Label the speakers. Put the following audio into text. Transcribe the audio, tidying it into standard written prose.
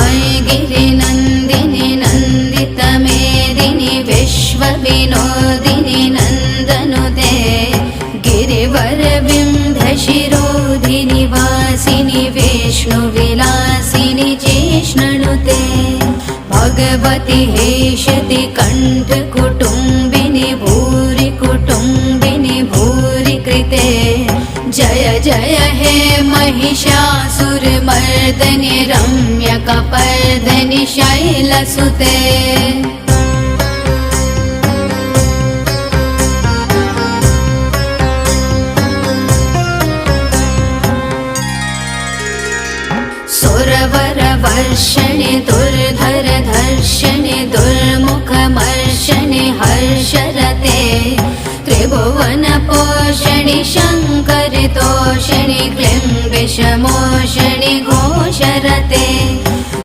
Speaker 1: ऐगिरिनन्दिनि नन्दितमेदिनि विश्वविनोदिनि नन्दनुते गिरिवरविन्ध्यशिरोधिनि वासिनि विष्णुविलासिनि जिष्णुनुते भगवति हेशति कण्ठकुटुम्बिनि भूरि कुटुम्बिनि भूरि कृते जय जय हे महिषासुरमर्दनि रम्यकपर्दनि शैलसुते सुरवरवर्षणि दुर्धरधर्षणि दुर्मुखमर्षणि हर्षरते त्रिभुवनपोषणि शङ्करतोषणि क्लिं विषमोषणि घोषरते